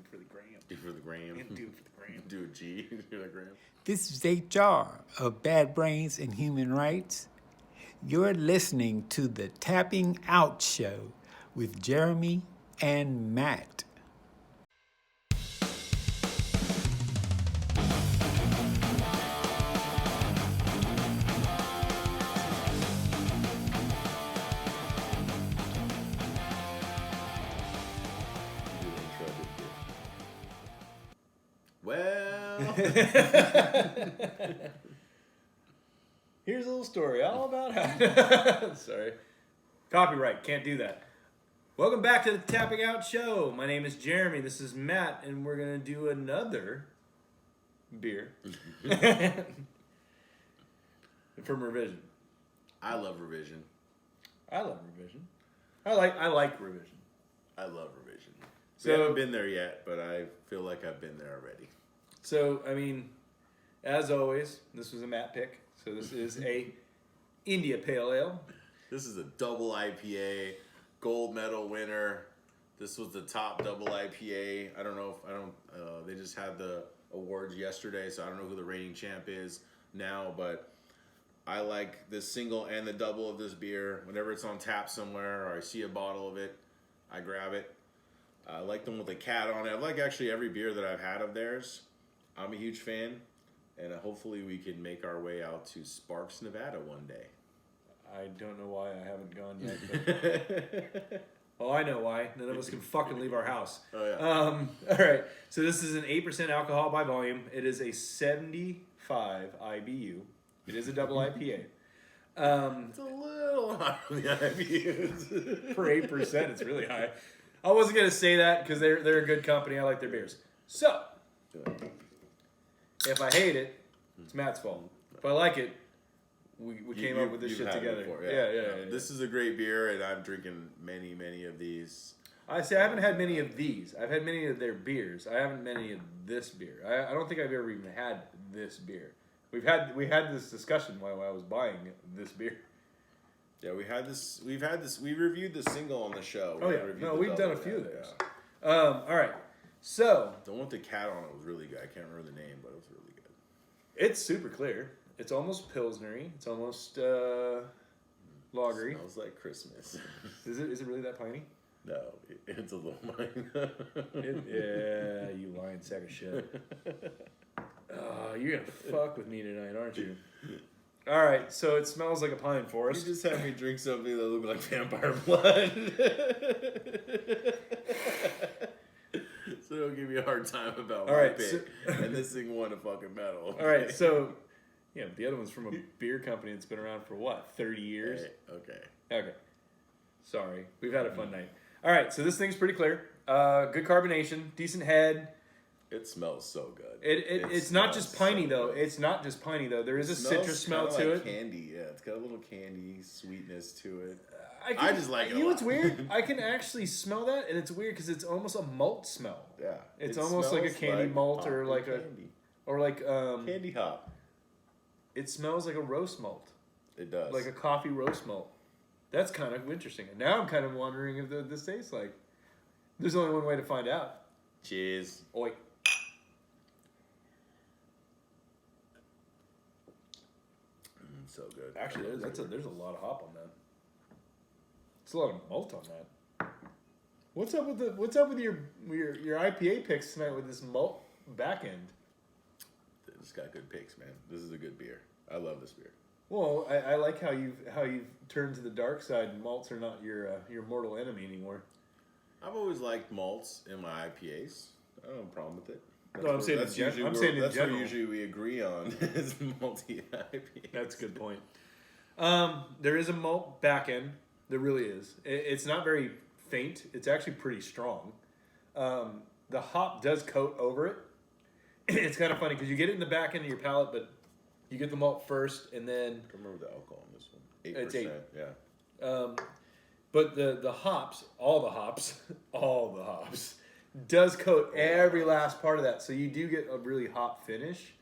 for the gram. Do for the gram. And do it for the gram. Do a G for the gram. This is HR of Bad Brains and Human Rights. You're listening to the Tapping Out Show with Jeremy and Matt. Well, Here's a little story all about how... Sorry. Copyright. Can't do that. Welcome back to the Tapping Out Show. My name is Jeremy. This is Matt. And we're going to do another beer. From Revision. I love revision. I love Revision. I like Revision. I love revision. So- We haven't been there yet, but I feel like I've been there already. So, I mean, as always, this was a Matt pick. So this is a India Pale Ale. This is a double IPA, gold medal winner. This was the top double IPA. I don't know if they just had the awards yesterday, so I don't know who the reigning champ is now, but I like the single and the double of this beer. Whenever it's on tap somewhere or I see a bottle of it, I grab it. I like them with a cat on it. I like actually every beer that I've had of theirs. I'm a huge fan, and hopefully we can make our way out to Sparks, Nevada one day. I don't know why I haven't gone yet. But... well, I know why. None of us can fucking leave our house. Oh, yeah. All right. So this is an 8% alcohol by volume. It is a 75 IBU. It is a double IPA. It's a little high on the IBUs. For 8%, it's really high. I wasn't going to say that because they're a good company. I like their beers. So, if I hate it, it's Matt's fault. If I like it, we came up with this shit together. Before, Yeah. This is a great beer, and I'm drinking many of these. I haven't had many of these. I've had many of their beers. I haven't many of this beer. I don't think I've ever even had this beer. We had this discussion while I was buying this beer. Yeah, we reviewed the single on the show. We've done a few of those. All right. So, the one with the cat on it was really good. I can't remember the name, but it was really good. it's super clear. It's almost pilsnery. It's almost lagery. Smells like Christmas. Is it really that piney? No, it's a little mine. Yeah, you lying sack of shit. You're gonna fuck with me tonight, aren't you? All right, so it smells like a pine You forest. just had me drink something that looked like vampire blood. So don't give me a hard time about my pick. And this thing won a fucking medal. All right, so yeah, the other one's from a beer company that's been around for what, 30 years? Okay. Sorry, we've had a fun night. All right, so this thing's pretty clear. Good carbonation, decent head. It smells so good. It's not just piney though. It's not just piney though. There is a citrus smell to it. Candy, yeah. It's got a little candy sweetness to it. I just like it. You know what's weird? I can actually smell that, and it's weird because it's almost a malt smell. Yeah, It's almost like a candy malt or like candy. Candy hop. It smells like a roast malt. It does. Like a coffee roast malt. That's kind of interesting. And now I'm kind of wondering if this tastes like. There's only one way to find out. Cheers. Oi. So good. Actually, there's a lot of hop on that. It's a lot of malt on that. What's up with your IPA picks tonight with this malt back end? It's got good picks, man. This is a good beer. I love this beer. Well, I like how you've turned to the dark side. And malts are not your mortal enemy anymore. I've always liked malts in my IPAs. I don't have a problem with it. I'm saying in general. That's what usually we agree on is multi IPAs. That's a good point. There is a malt back end. There really is. It's not very faint. It's actually pretty strong. The hop does coat over it. It's kind of funny because you get it in the back end of your palate, but you get the malt first, and then I remember the alcohol on this one. 8%. It's 8. Yeah. But the hops, all the hops, does coat every last part of that. So you do get a really hop finish,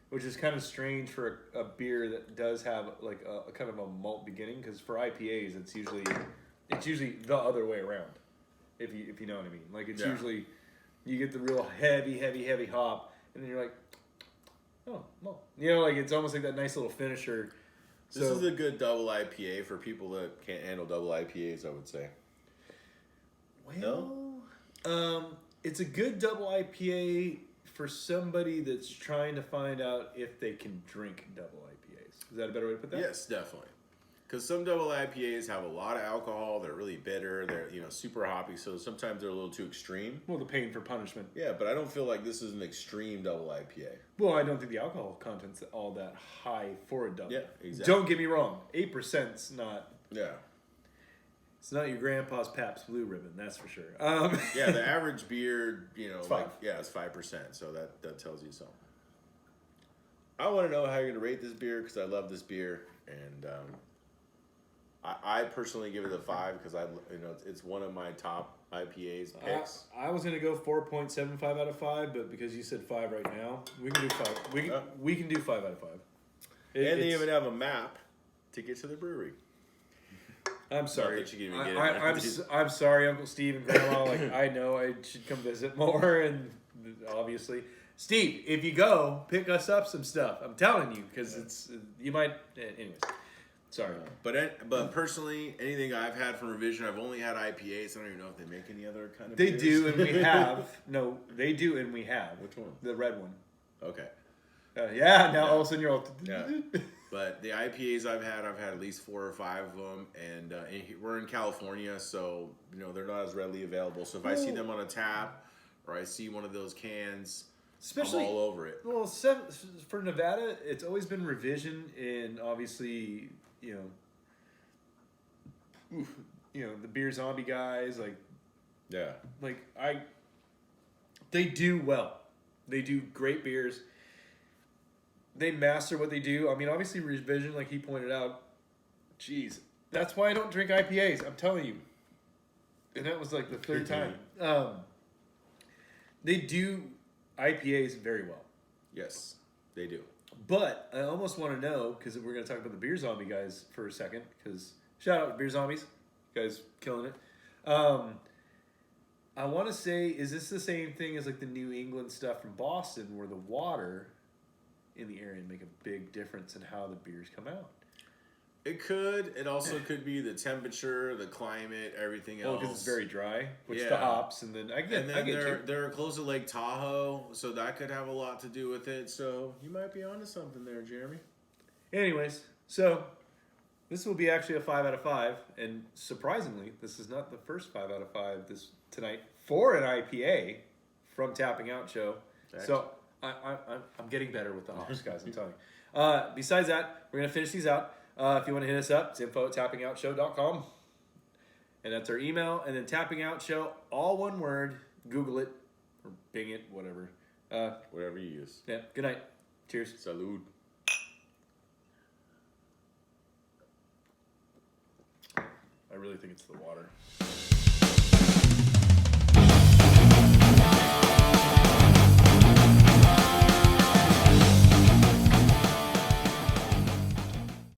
which is kind of strange for a beer that does have like a kind of a malt beginning. Because for IPAs, it's usually the other way around. If you know what I mean, like it's usually You get the real heavy hop, and then you're like, oh, well. You know, like it's almost like that nice little finisher. This is a good double IPA for people that can't handle double IPAs, I would say. Well, it's a good double IPA for somebody that's trying to find out if they can drink double IPAs. Is that a better way to put that? Yes, definitely. Because some double IPAs have a lot of alcohol. They're really bitter. They're super hoppy. So sometimes they're a little too extreme. Well, the pain for punishment. Yeah, but I don't feel like this is an extreme double IPA. Well, I don't think the alcohol content's all that high for a double. Yeah, exactly. Don't get me wrong. 8%'s not. Yeah. It's not your grandpa's Pabst Blue Ribbon, that's for sure. Yeah, the average beer, it's 5. it's 5%. So that tells you something. I want to know how you're going to rate this beer because I love this beer, and I personally give it a 5 because it's one of my top IPAs picks. I was gonna go 4.75 out of 5, but because you said 5 right now, we can do 5. We can do 5 out of 5. And they even have a map to get to the brewery. I'm sorry. I'm I'm sorry, Uncle Steve and Grandma. Like I know I should come visit more, and obviously, Steve, if you go, pick us up some stuff. I'm telling you, because you might. Anyways, sorry. But personally, anything I've had from Revision, I've only had IPAs. I don't even know if they make any other kind of. They beers. do, and we have. No, they do, and we have. Which one? The red one. Okay. Now all of a sudden you're all. Yeah. But the IPAs I've had at least 4 or 5 of them, and we're in California, so they're not as readily available. So if I see them on a tap, or I see one of those cans, Especially, I'm all over it. Well, for Nevada, it's always been Revision, and obviously, the beer zombie guys, they do well. They do great beers. They master what they do. I mean, obviously, Revision, like he pointed out, geez, that's why I don't drink IPAs. I'm telling you. And that was like the 3rd time. They do IPAs very well. Yes, they do. But I almost want to know, because we're going to talk about the beer zombie guys for a second, because shout out to beer zombies. You guys killing it. I want to say, is this the same thing as like the New England stuff from Boston, where the water in the area make a big difference in how the beers come out? It could. It also could be the temperature, the climate, everything else. Well, because it's very dry, which the hops, and then I get they're close to Lake Tahoe, so that could have a lot to do with it. So you might be onto something there, Jeremy. Anyways, so this will be actually a 5 out of 5, and surprisingly, this is not the first 5 out of 5 tonight for an IPA from Tapping Out Show. Excellent. So I'm getting better with the hops, guys. I'm telling you. Besides that, we're gonna finish these out. If you want to hit us up, it's info@tappingoutshow.com. And that's our email. And then Tapping Out Show, all one word. Google it or Bing it, whatever. Whatever you use. Yeah. Good night. Cheers. Salud. I really think it's the water.